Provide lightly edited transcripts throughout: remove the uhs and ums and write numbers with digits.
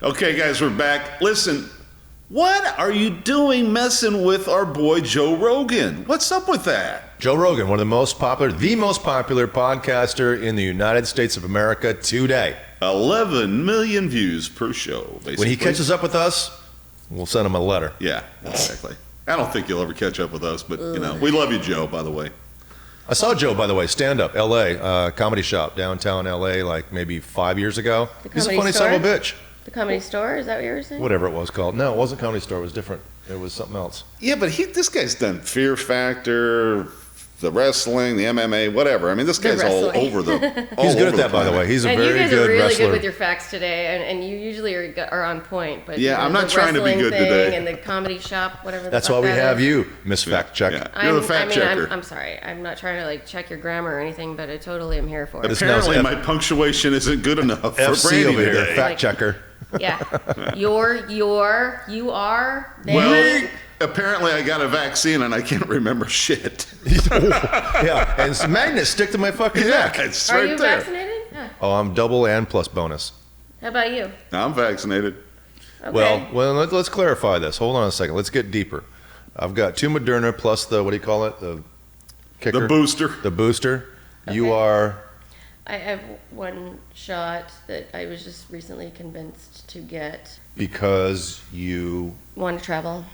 Okay, guys, we're back. Listen, what are you doing messing with our boy Joe Rogan? What's up with that? Joe Rogan, one of the most popular podcaster in the United States of America today. 11 million views per show, basically. When he catches up with us, we'll send him a letter. Yeah, exactly. I don't think you'll ever catch up with us, but, we love you, Joe, by the way. I saw Joe, by the way, stand up, L.A., comedy shop, downtown L.A., like maybe 5 years ago. He's a funny son of a bitch. The Comedy Store? Is that what you were saying? Whatever it was called. No, it wasn't Comedy Store. It was different. It was something else. Yeah, but this guy's done Fear Factor, the wrestling, the MMA, whatever. I mean, this guy's all over the. He's good at that, by the way. He's a very good wrestler. You guys are really good with your facts today, and you usually are on point. But yeah, I'm not trying to be good today. And the comedy shop, whatever. That's why we have you, Miss Fact Checker. Yeah. You're the fact checker. I'm sorry. I'm not trying to check your grammar or anything, but I totally am here for but it. Apparently, my punctuation isn't good enough for FC Brandi over today. here, fact checker. Yeah, you are. Well, apparently I got a vaccine and I can't remember shit. Yeah, and some magnets stick to my fucking neck. It's Are right you there. vaccinated? Yeah. Oh, I'm double and plus bonus. How about you? I'm vaccinated. Okay. Well, let's clarify this. Hold on a second. Let's get deeper. I've got 2 Moderna plus the, what do you call it? The kicker? The booster. The booster. Okay. You are... I have one shot that I was just recently convinced to get. Because you... Want to travel.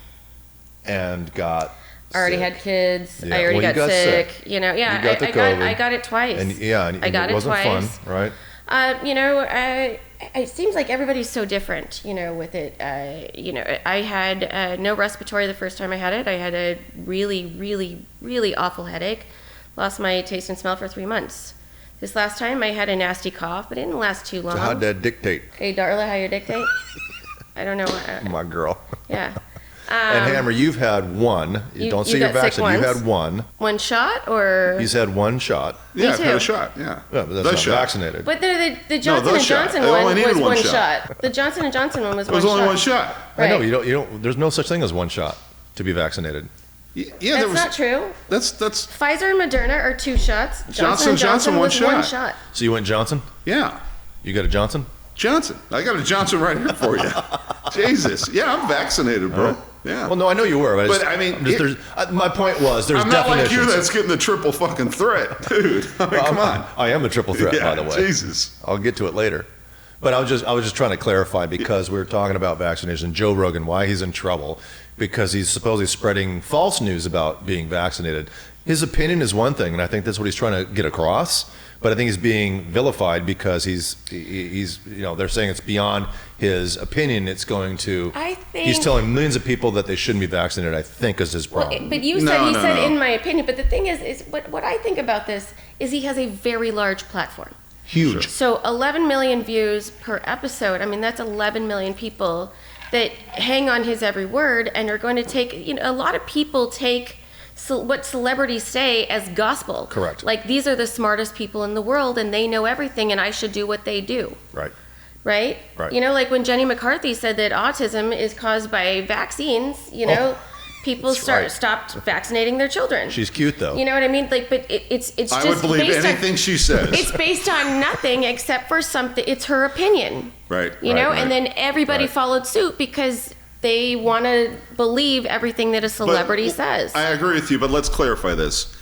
And got I already sick. had kids. Yeah. I already Well, got sick. You got the I COVID. got it twice. And I got it wasn't twice. fun, right? It seems like everybody's so different, with it. I had no respiratory the first time I had it. I had a really, really, really awful headache. Lost my taste and smell for 3 months. This last time I had a nasty cough, but it didn't last too long. So how'd that dictate? Hey, Darla, how you dictate? I don't know. My girl. Yeah. And Hammer, you've had one. Don't say you're vaccinated. You had one. One shot, or He's had one shot. Yeah, I've had a shot. Yeah, Yeah, but that's not vaccinated. But the Johnson and Johnson one was one shot. The Johnson and Johnson one was one shot. It was only one shot. Right. I know you don't. There's no such thing as one shot to be vaccinated. Yeah, that's not true. That's Pfizer and Moderna are 2 shots. Johnson was one one shot. shot. So you went Johnson? Yeah. You got a Johnson? Johnson. I got a Johnson right here for you. Jesus. Yeah, I'm vaccinated, bro. Yeah. Well, no, I know you were. But I mean, my point was there's I'm not like definitions. you that's getting the triple fucking threat, dude. I mean, come on. I am the triple threat, by the way. Jesus. I'll get to it later. But I was just trying to clarify because we were talking about vaccination. Joe Rogan, why he's in trouble, because he's supposedly spreading false news about being vaccinated. His opinion is one thing, and I think that's what he's trying to get across. But I think he's being vilified because he's they're saying it's beyond his opinion. It's going to. He's telling millions of people that they shouldn't be vaccinated. I think is his problem. Well, but you said he said in my opinion. But the thing is what I think about this is he has a very large platform. Huge. So 11 million views per episode. I mean, that's 11 million people that hang on his every word and are going to take. A lot of people take what celebrities say as gospel. Correct. Like, these are the smartest people in the world and they know everything and I should do what they do. Right. Right? Right. Like when Jenny McCarthy said that autism is caused by vaccines, people stopped vaccinating their children. She's cute though. You know what I mean? But it's just I would believe anything she says. It's based on nothing except for something. It's her opinion. Right. And then everybody followed suit because they want to believe everything that a celebrity says. I agree with you, but let's clarify this.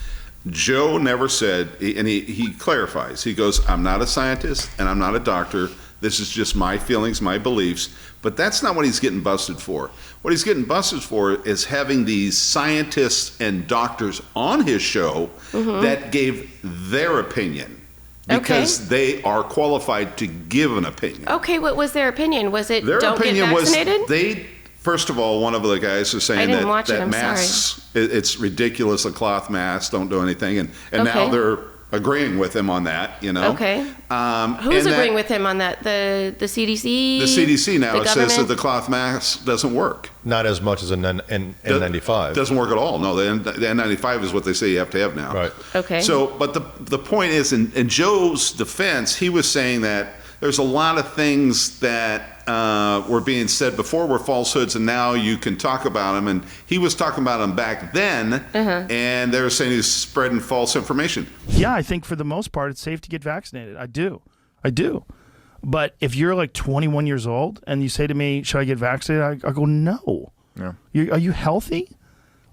Joe never said, and he clarifies, he goes, I'm not a scientist and I'm not a doctor. This is just my feelings, my beliefs. But that's not what he's getting busted for. What he's getting busted for is having these scientists and doctors on his show that gave their opinion. Because they are qualified to give an opinion. Okay, what was their opinion? Was it their don't opinion get vaccinated? Was first of all, one of the guys was saying that masks, it's ridiculous, a cloth mask, don't do anything. And now they're agreeing with him on that, Okay. Who's agreeing with him on that? The CDC? The CDC now says that the the cloth mask doesn't work. Not as much as an N95. Doesn't work at all. No, the N95 is what they say you have to have now. Right. Okay. So, but the point is, in Joe's defense, he was saying that there's a lot of things that were being said before were falsehoods, and now you can talk about them. And he was talking about them back then, and they were saying he was spreading false information. Yeah, I think for the most part, it's safe to get vaccinated. I do. But if you're like 21 years old and you say to me, should I get vaccinated? I go, no. Yeah. Are you healthy?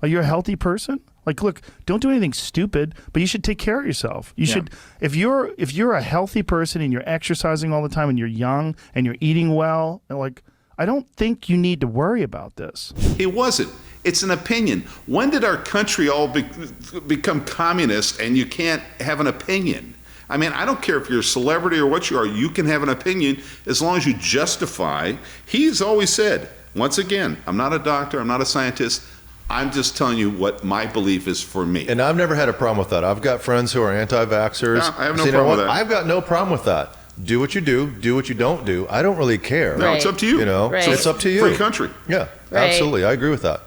Are you a healthy person? Like, look, don't do anything stupid, but you should take care of yourself. You should, if you're a healthy person and you're exercising all the time and you're young and you're eating well, like, I don't think you need to worry about this. It wasn't. It's an opinion. When did our country all become communist and you can't have an opinion? I mean, I don't care if you're a celebrity or what you are, you can have an opinion as long as you justify. He's always said, once again, I'm not a doctor, I'm not a scientist, I'm just telling you what my belief is for me. And I've never had a problem with that. I've got friends who are anti-vaxxers. Yeah, I have no So you know problem with what? that. I've got no problem with that. Do what you do what you don't do. I don't really care. No, it's up to you. You know, Right. so it's up to you. Free country. Yeah, Right. absolutely. I agree with that.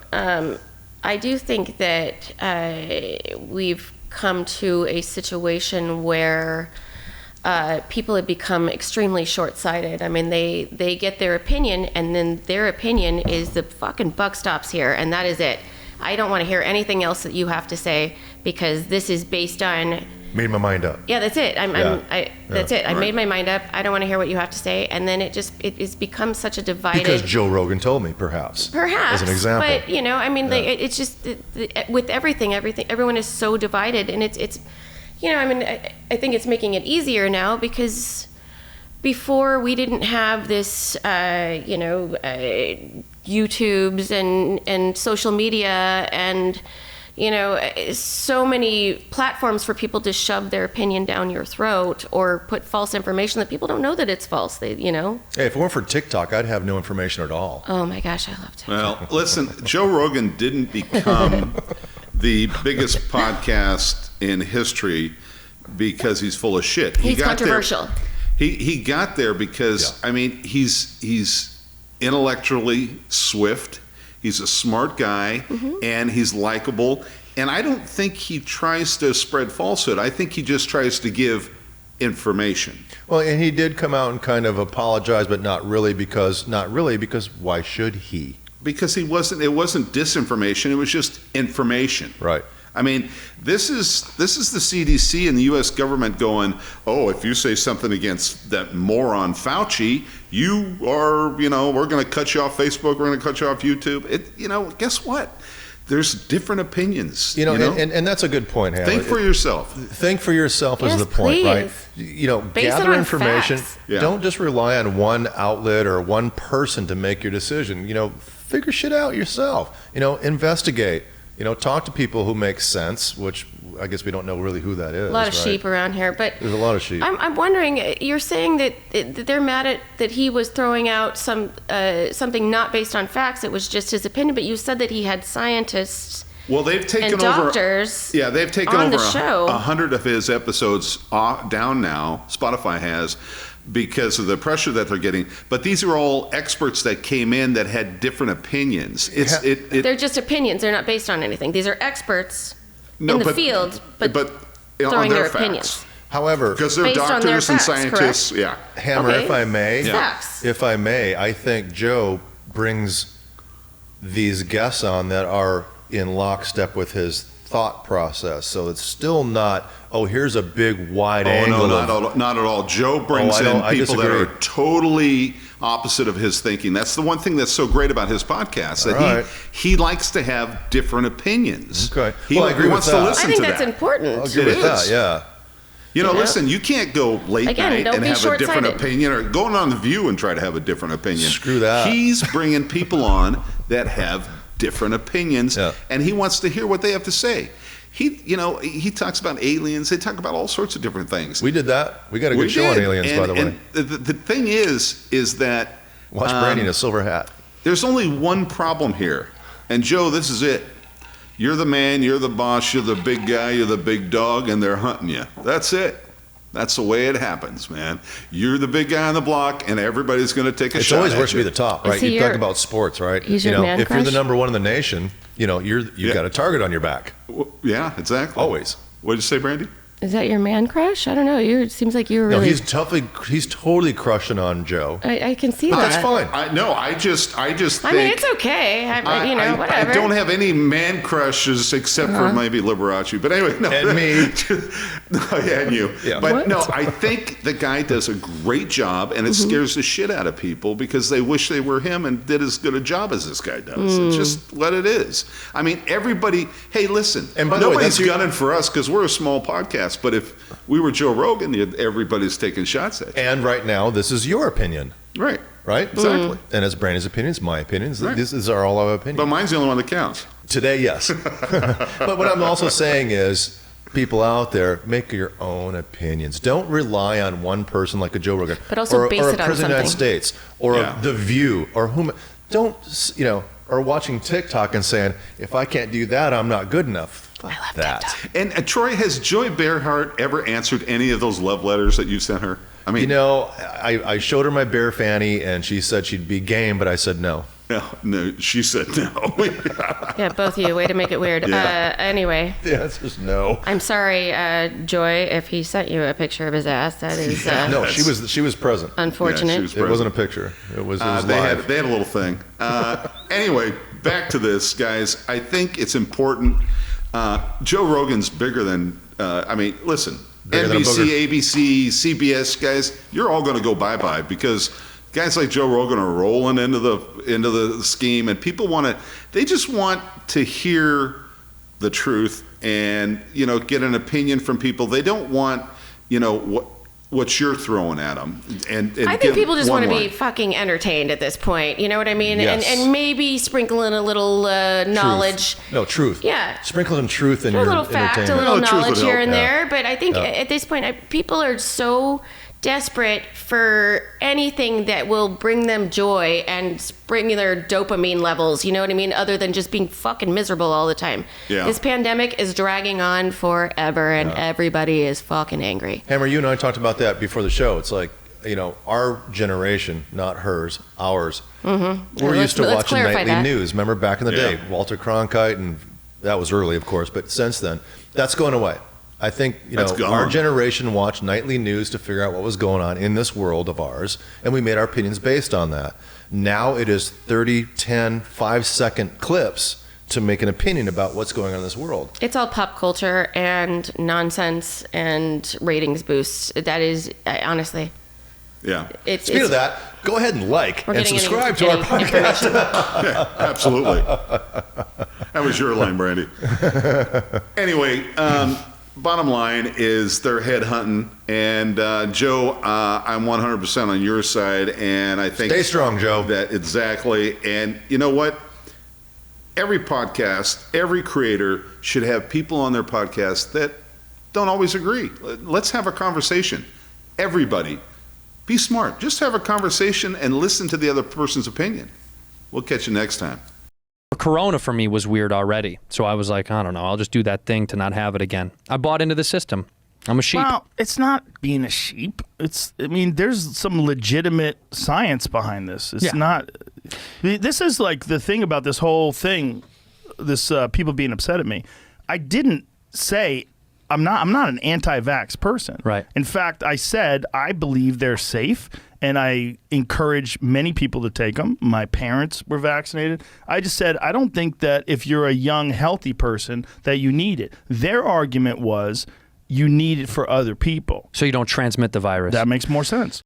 I do think that we've come to a situation where people have become extremely short-sighted. I mean, they get their opinion, and then their opinion is the fucking buck stops here, and that is it. I don't want to hear anything else that you have to say because this is based on. Made my mind up. Yeah, that's it. That's it. I Right. made my mind up. I don't want to hear what you have to say, and then it's become such a divided. Because Joe Rogan told me, perhaps. Perhaps, As an example. but I mean, it's just with everything, everyone is so divided, and it's, I mean, I think it's making it easier now because before we didn't have this, YouTubes and social media and so many platforms for people to shove their opinion down your throat or put false information that people don't know that it's false. Hey, if it weren't for TikTok, I'd have no information at all. Oh my gosh, I love TikTok. Well, listen, Joe Rogan didn't become the biggest podcast in history because he's full of shit. He's controversial. He got there because, I mean, he's intellectually swift. He's a smart guy, and he's likable. And I don't think he tries to spread falsehood. I think he just tries to give information. Well, and he did come out and kind of apologize, but not really because why should he? Because it wasn't disinformation, it was just information. Right. I mean, this is the CDC and the U.S. government going, oh, if you say something against that moron Fauci, you are, we're going to cut you off Facebook, we're going to cut you off YouTube. Guess what? There's different opinions. And that's a good point, Hannah. Think for yourself. Think for yourself is Yes, the point, right? please. Base it Gather on information. facts. Yeah. Don't just rely on one outlet or one person to make your decision. Figure shit out yourself. Investigate. Talk to people who make sense, which I guess we don't know really who that is. A lot of right? sheep around here, but There's a lot of sheep. I'm wondering. You're saying that they're mad that he was throwing out something not based on facts. It was just his opinion. But you said that he had scientists. Well, they've taken And over. doctors Yeah, they've taken on over the show. 100 of his episodes down now. Spotify has, because of the pressure that they're getting. But these are all experts that came in that had different opinions. They're just opinions. They're not based on anything. These are experts in the field, but on throwing their facts. opinions. However, Because they're Based on their doctors and facts, scientists. Yeah. Hammer, Okay. if I may, Facts. I think Joe brings these guests on that are in lockstep with his thought process. So it's still not, here's a big wide angle. No, not at all. Joe brings I in people that disagree. are totally opposite of his thinking. That's the one thing that's so great about his podcast, that All right. he likes to have different opinions. Okay. He, Well, I agree he with wants to that. listen I think to that's that. important. I'll agree It with that, is. yeah. Listen, you can't go late Again, night don't and be have a different short-sighted. opinion, or going on The View and try to have a different opinion. Screw that. He's bringing people on that have different opinions, Yeah. and he wants to hear what they have to say. He talks about aliens. They talk about all sorts of different things. We did that. We got a good show on aliens, by the way. And the thing is that Watch Brandi in a silver hat. there's only one problem here. And Joe, this is it. You're the man, you're the boss, you're the big guy, you're the big dog, and they're hunting you. That's it. That's the way it happens, man. You're the big guy on the block, and everybody's going to take a It's shot always at worse to you. be the top, right? Is he You talk your- about sports, right? he's your man if you're the crush? number one in the nation, you've Yeah. got a target on your back. Yeah, exactly. Always. What did you say, Brandi? Is that your man crush? I don't know. It seems like you were No, really. he's totally crushing on Joe. I can see But that. that's fine. I just I think. mean, it's okay. Whatever. I don't have any man crushes except for maybe Liberace. But anyway, no. And me. And you. Yeah. But What? no, I think the guy does a great job, and it scares the shit out of people because they wish they were him and did as good a job as this guy does. It's just what it is. I mean, everybody, hey, listen, And by the way, nobody's that's your- gunning for us because we're a small podcast, but if we were Joe Rogan, everybody's taking shots at you. And right now, this is your opinion, Right. right? Exactly. And it's Brandy's opinions, my opinions. Right. These are all our opinions. But mine's the only one that counts. Today, yes. But what I'm also saying is, people out there, make your own opinions. Don't rely on one person like a Joe Rogan, But also or, base or a it on President of the United something. States, or Yeah. The View, or whom. Don't or watching TikTok and saying, if I can't do that, I'm not good enough. I love that. TikTok. And Troy, has Joy Bearhart ever answered any of those love letters that you sent her? I mean, I showed her my bear fanny, and she said she'd be game, but I said no. no, she said no. Yeah, both of you. Way to make it weird. Yeah. Anyway, The answer is no. I'm sorry, Joy, if he sent you a picture of his ass. That is No, she was present. unfortunate. Yeah, she was It wasn't a picture. It was they live. had a little thing. Anyway, back to this, guys. I think it's important. Joe Rogan's bigger than. I mean, listen. Bigger than a NBC, booger. ABC, CBS, guys, you're all going to go bye-bye because guys like Joe Rogan are rolling into the scheme, and people they just want to hear the truth and get an opinion from people. They don't want what you're throwing at them. And I think give people just one want to be line. fucking entertained at this point. You know what I mean? Yes. And maybe sprinkle in a little knowledge. Truth. No, truth. Yeah. Sprinkle some truth in A your little fact, a entertainment. little No, truth knowledge would here help. and Yeah. there. But I think at this point, people are so desperate for anything that will bring them joy and bring their dopamine levels, you know what I mean? Other than just being fucking miserable all the time. Yeah. This pandemic is dragging on forever and everybody is fucking angry. Hammer, you and I talked about that before the show. It's like, our generation, not hers, ours. Mm-hmm. We're used to Let's watching clarify nightly that. news. Remember back in the day, Yeah. Walter Cronkite, and that was early, of course, but since then, that's going away. I think, That's gone. our generation watched nightly news to figure out what was going on in this world of ours, and we made our opinions based on that. Now it is 30, 10, 5-second clips to make an opinion about what's going on in this world. It's all pop culture and nonsense and ratings boosts. That is, honestly, Yeah. it's... Speaking of it's- that, go ahead and like we're and getting subscribe to our any podcast. information. Yeah, absolutely. That was your line, Brandy. Anyway, bottom line is they're headhunting, and Joe, I'm 100% on your side, and I think Stay strong, Joe. that exactly. And you know what? Every podcast, every creator should have people on their podcast that don't always agree. Let's have a conversation. Everybody, be smart. Just have a conversation and listen to the other person's opinion. We'll catch you next time. Corona for me was weird already. So I was like, I don't know, I'll just do that thing to not have it again. I bought into the system. I'm a sheep. Well, it's not being a sheep. There's some legitimate science behind this. It's Yeah. not. This is like the thing about this whole thing. This people being upset at me. I didn't say I'm not an anti-vax person. Right. In fact, I said I believe they're safe, and I encourage many people to take them. My parents were vaccinated. I just said I don't think that if you're a young, healthy person that you need it. Their argument was you need it for other people. So you don't transmit the virus. That makes more sense.